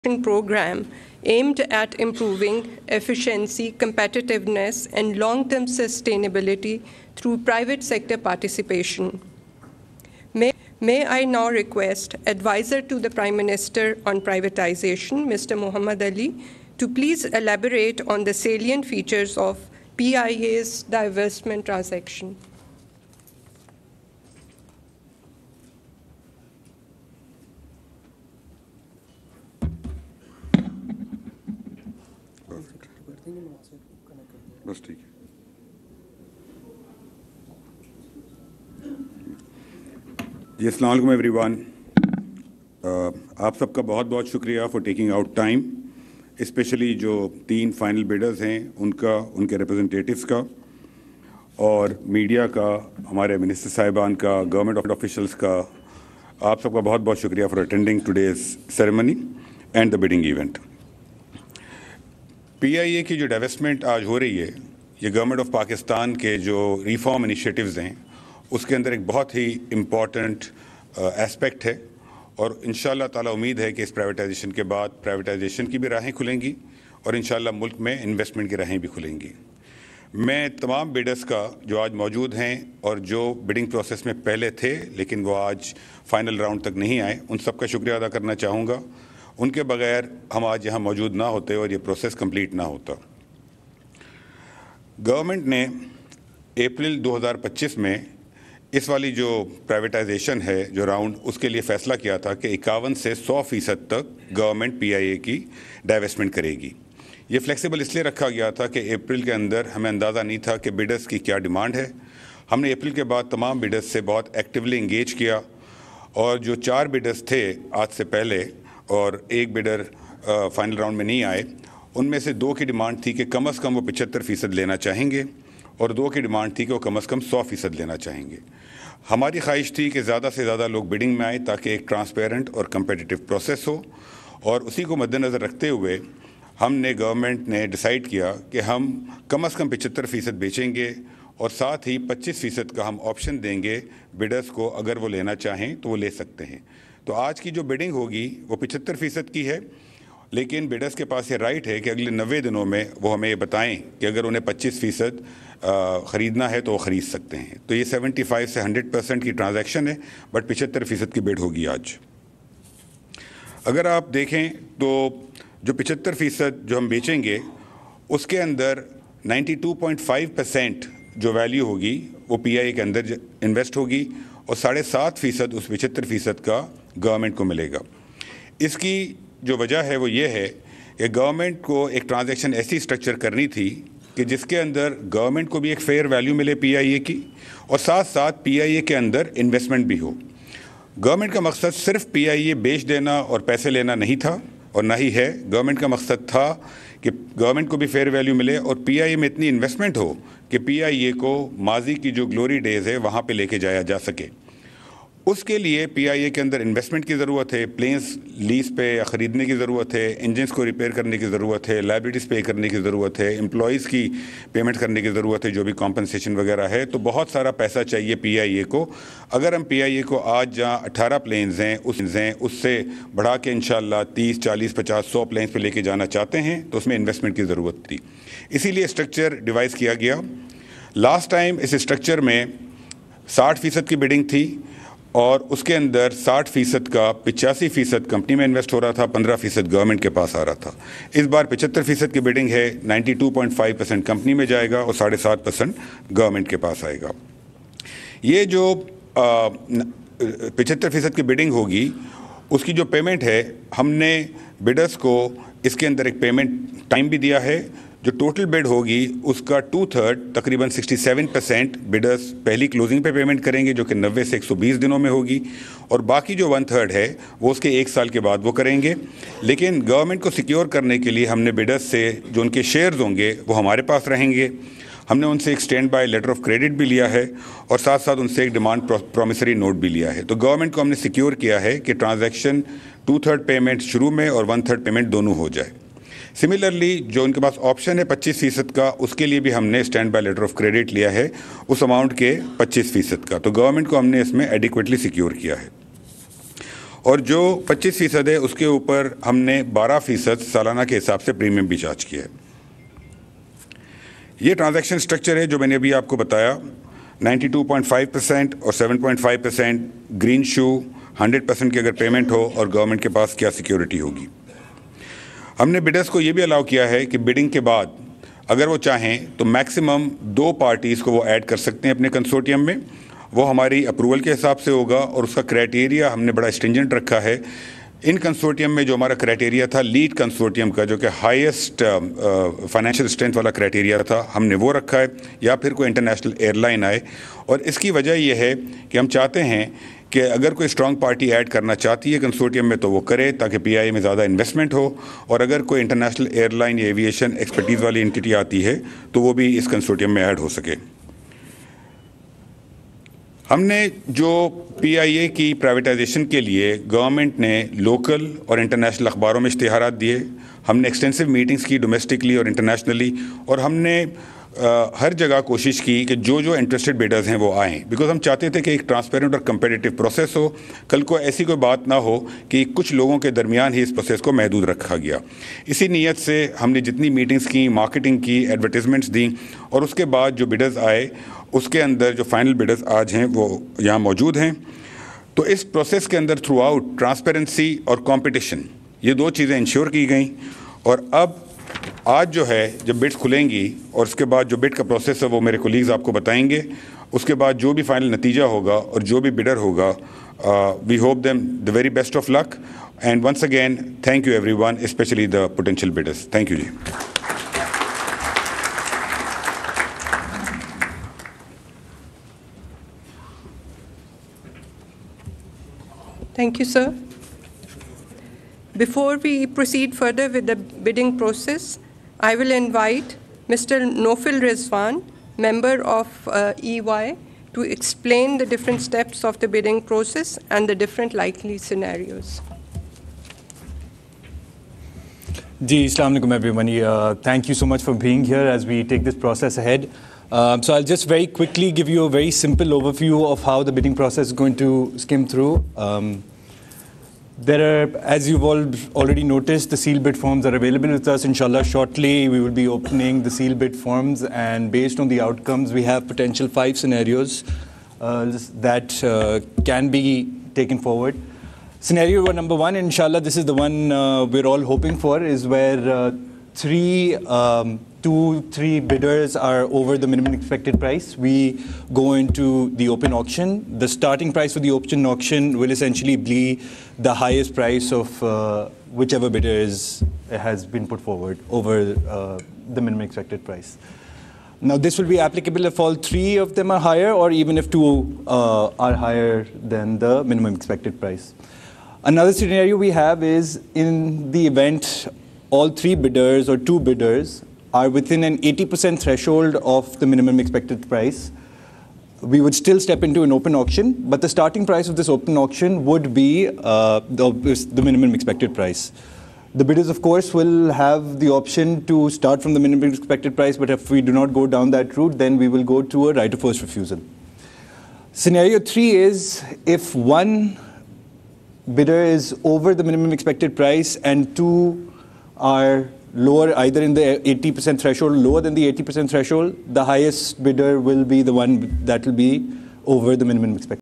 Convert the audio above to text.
program aimed at improving efficiency, competitiveness, and long-term sustainability through private sector participation. May I now request Advisor to the Prime Minister on Privatization, Mr. Muhammad Ali, to please elaborate on the salient features of PIA's divestment transaction. बस ठीक है। जी अस्सलाम वालेकुम everyone. आप सबका बहुत बहुत शुक्रिया for taking out time, specially जो 3 फाइनल बिडर्स हैं उनका, उनके रिप्रेजेंटेटिव्स का, और मीडिया का, हमारे मिनिस्टर साहिबान का, गवर्नमेंट ऑफिशियल्स का। आप सबका बहुत बहुत शुक्रिया for attending today's ceremony and the bidding event. PIA की जो डिवेस्टमेंट आज हो रही है, ये गवर्नमेंट ऑफ पाकिस्तान के जो रिफॉर्म इनिशिएटिव्स हैं उसके अंदर एक बहुत ही इम्पॉर्टेंट एस्पेक्ट है, और इंशाअल्लाह ताला उम्मीद है कि इस प्राइवेटाइजेशन के बाद प्राइवेटाइजेशन की भी राहें खुलेंगी और इंशाअल्लाह मुल्क में इन्वेस्टमेंट की राहें भी खुलेंगी। मैं तमाम बिडर्स का जो आज मौजूद हैं और जो बिडिंग प्रोसेस में पहले थे लेकिन वो आज फाइनल राउंड तक नहीं आए, उन सब का शुक्रिया अदा करना चाहूँगा। उनके बगैर हम आज यहाँ मौजूद ना होते और ये प्रोसेस कंप्लीट ना होता। गवर्नमेंट ने अप्रैल 2025 में इस वाली जो प्राइवेटाइजेशन है जो राउंड, उसके लिए फ़ैसला किया था कि 51 से 100% तक गवर्नमेंट PIA की डाइवेस्टमेंट करेगी। ये फ्लेक्सिबल इसलिए रखा गया था कि अप्रैल के अंदर हमें अंदाज़ा नहीं था कि बिडर्स की क्या डिमांड है। हमने अप्रैल के बाद तमाम बिडर्स से बहुत एक्टिवली इंगेज किया, और जो 4 बिडर्स थे आज से पहले और 1 बिडर फाइनल राउंड में नहीं आए, उनमें से 2 की डिमांड थी कि कम से कम वो 75% लेना चाहेंगे, और 2 की डिमांड थी कि वो कम से कम 100% लेना चाहेंगे। हमारी ख्वाहिश थी कि ज़्यादा से ज़्यादा लोग बिडिंग में आए ताकि एक ट्रांसपेरेंट और कम्पिटिटिव प्रोसेस हो, और उसी को मद्देनज़र रखते हुए हमने, गवर्नमेंट ने डिसाइड किया कि हम कम से कम 75% बेचेंगे, और साथ ही 25% का हम ऑप्शन देंगे बिडर्स को, अगर वो लेना चाहें तो वो ले सकते हैं। तो आज की जो बिडिंग होगी वो 75% की है, लेकिन बिडर्स के पास ये राइट है कि अगले 90 दिनों में वो हमें ये बताएं कि अगर उन्हें 25% ख़रीदना है तो वो ख़रीद सकते हैं। तो ये 75 से 100% की ट्रांजैक्शन है, बट 75% की बिड होगी आज। अगर आप देखें तो जो 75% जो हम बेचेंगे उसके अंदर 92.5% जो वैल्यू होगी वो PIA के अंदर इन्वेस्ट होगी, और 7.5% उस 75% का गवर्नमेंट को मिलेगा। इसकी जो वजह है वो ये है कि गवर्नमेंट को एक ट्रांजैक्शन ऐसी स्ट्रक्चर करनी थी कि जिसके अंदर गवर्नमेंट को भी एक फेयर वैल्यू मिले PIA की, और साथ साथ PIA के अंदर इन्वेस्टमेंट भी हो। गवर्नमेंट का मकसद सिर्फ PIA बेच देना और पैसे लेना नहीं था, और ना ही है। गवर्नमेंट का मकसद था कि गवर्नमेंट को भी फेयर वैल्यू मिले और PIA में इतनी इन्वेस्टमेंट हो कि PIA को माजी की जो ग्लोरी डेज़ है वहाँ पे लेके जाया जा सके। उसके लिए PIA के अंदर इन्वेस्टमेंट की ज़रूरत है, प्लेन्स लीज पे या ख़रीदने की ज़रूरत है, इंजन्स को रिपेयर करने की ज़रूरत है, लाइबिलिटीज़ पे करने की ज़रूरत है, एम्प्लॉयज़ की पेमेंट करने की ज़रूरत है, जो भी कॉम्पनसेशन वगैरह है। तो बहुत सारा पैसा चाहिए PIA को। अगर हम PIA को आज जहाँ 18 प्लेन्स हैं उससे बढ़ा के इंशाअल्लाह 30, 40, 50, 100 प्लेन्स पे लेके जाना चाहते हैं तो उसमें इन्वेस्टमेंट की ज़रूरत थी। इसीलिए स्ट्रक्चर डिवाइस किया गया। लास्ट टाइम इस स्ट्रक्चर में 60% की बिडिंग थी, और उसके अंदर 60% का 85% कंपनी में इन्वेस्ट हो रहा था, 15% गवर्नमेंट के पास आ रहा था। इस बार 75% की बिडिंग है, 92.5% कंपनी में जाएगा और 7.5% गवर्नमेंट के पास आएगा। ये जो 75% की बिडिंग होगी उसकी जो पेमेंट है, हमने बिडर्स को इसके अंदर एक पेमेंट टाइम भी दिया है। जो टोटल बिड होगी उसका 2/3 तकरीबन 67% बिडर्स पहली क्लोजिंग पे पेमेंट करेंगे, जो कि 90 से 120 दिनों में होगी, और बाकी जो 1/3 है वो उसके 1 साल के बाद वो करेंगे। लेकिन गवर्नमेंट को सिक्योर करने के लिए हमने बिडर्स से जो उनके शेयर्स होंगे वो हमारे पास रहेंगे। हमने उनसे एक stand by letter of credit भी लिया है, और साथ साथ उनसे एक डिमांड प्रॉमिसरी नोट भी लिया है। तो गवर्नमेंट को हमने सिक्योर किया है कि ट्रांजैक्शन 2/3 पेमेंट शुरू में और 1/3 पेमेंट दोनों हो जाए। सिमिलरली जो उनके पास ऑप्शन है 25% का, उसके लिए भी हमने stand by letter of credit लिया है उस अमाउंट के 25% का। तो गवर्नमेंट को हमने इसमें एडिक्वेटली सिक्योर किया है। और जो 25% है उसके ऊपर हमने 12% सालाना के हिसाब से प्रीमियम भी चार्ज किया है। ये ट्रांजैक्शन स्ट्रक्चर है जो मैंने अभी आपको बताया। 92.5% और 7.5% ग्रीन शू, 100% की अगर पेमेंट हो और गवर्नमेंट के पास क्या सिक्योरिटी होगी। हमने बिडर्स को ये भी अलाउ किया है कि बिडिंग के बाद अगर वो चाहें तो मैक्सिमम 2 पार्टीज़ को वो ऐड कर सकते हैं अपने कंसोर्टियम में। वो हमारी अप्रूवल के हिसाब से होगा और उसका क्राइटेरिया हमने बड़ा स्ट्रिंजेंट रखा है। इन कंसोर्टियम में जो हमारा क्राइटेरिया था लीड कंसोर्टियम का, जो कि हाईएस्ट फाइनेंशियल स्ट्रेंथ वाला क्राइटेरिया था, हमने वो रखा है, या फिर कोई इंटरनेशनल एयरलाइन आए। और इसकी वजह यह है कि हम चाहते हैं कि अगर कोई स्ट्रॉन्ग पार्टी ऐड करना चाहती है कंसोर्टियम में तो वो करे, ताकि पीआईए में ज़्यादा इन्वेस्टमेंट हो। और अगर कोई इंटरनेशनल एयरलाइन या एविएशन एक्सपर्टीज़ वाली एंटिटी आती है तो वो भी इस कंसोर्टियम में ऐड हो सके। हमने जो पीआईए की प्राइवेटाइजेशन के लिए गवर्नमेंट ने लोकल और इंटरनेशनल अखबारों में इश्तिहारात दिए, हमने एक्सटेंसिव मीटिंग्स की डोमेस्टिकली और इंटरनेशनली, और हमने हर जगह कोशिश की कि जो जो इंटरेस्टेड बिडर्स हैं वो आएँ, बिकॉज हम चाहते थे कि एक ट्रांसपेरेंट और कंपेटिटिव प्रोसेस हो। कल को ऐसी कोई बात ना हो कि कुछ लोगों के दरमियान ही इस प्रोसेस को महदूद रखा गया। इसी नीयत से हमने जितनी मीटिंग्स की, मार्केटिंग की, एडवर्टीजमेंट्स दी, और उसके बाद जो बिडर्स आए उसके अंदर जो फाइनल बिडर्स आज हैं वो यहाँ मौजूद हैं। तो इस प्रोसेस के अंदर थ्रू आउट ट्रांसपेरेंसी और कंपटीशन, ये 2 चीज़ें इंश्योर की गई। और अब आज जो है जब बिड्स खुलेंगी और उसके बाद जो बिड का प्रोसेस है वो मेरे कोलीग्स आपको बताएंगे। उसके बाद जो भी फाइनल नतीजा होगा और जो भी बिडर होगा, we hope them the very best of luck. And once again thank you everyone, specially the potential bidders. Thank you जी। Thank you, sir. Before we proceed further with the bidding process, I will invite Mr. Nofil Rizwan, member of EY, to explain the different steps of the bidding process and the different likely scenarios. Ji, Assalamu alaikum everyone. Thank you so much for being here as we take this process ahead. So I'll just very quickly give you a very simple overview of how the bidding process is going to skim through. There are, as you've all already noticed, the sealed bid forms are available with us. Inshallah, shortly we will be opening the sealed bid forms, and based on the outcomes, we have potential 5 scenarios that can be taken forward. Scenario number 1, inshallah, this is the one we're all hoping for, is where 2-3 bidders are over the minimum expected price. We go into the open auction. The starting price for the open auction will essentially be the highest price of whichever bidder has been put forward over the minimum expected price. Now this will be applicable if all 3 of them are higher, or even if 2 are higher than the minimum expected price. Another scenario we have is in the event all 3 bidders or 2 bidders are within an 80% threshold of the minimum expected price, we would still step into an open auction, but the starting price of this open auction would be the minimum expected price. The bidders, of course, will have the option to start from the minimum expected price, but if we do not go down that route, then we will go to a right of first refusal. Scenario 3 is if 1 bidder is over the minimum expected price and 2 are lower, either in the 80% threshold, lower than the 80% threshold, the highest bidder will be the one that will be over the minimum expected.